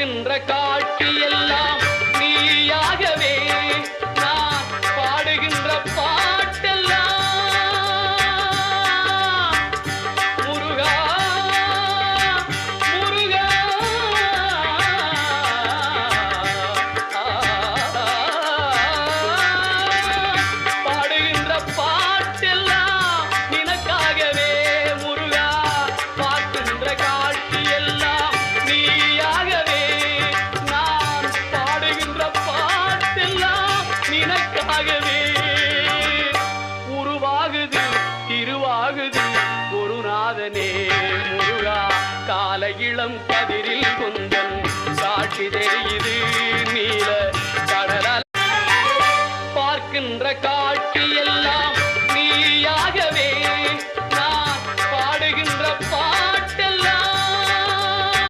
பார்க்கின்ற காட்சி எல்லாம் நீயாகவே நான் பாடுகின்ற பாட்டெல்லாம் முருகா முருகா பாடுகின்ற பாட்டெல்லாம் நினக்காகவே முருகா பார்க்கின்ற காட்சி எல்லாம் நீயாகவே நான் பாடுகின்ற பாட்டெல்லாம் நினக்காகவே உருவாகுது திருவாகுது குருநாதனே முருகா கால இளம் கதிரில் குந்தன் சாட்சி தெரியுது நீல கடலால் பார்க்கின்ற காட்சியில்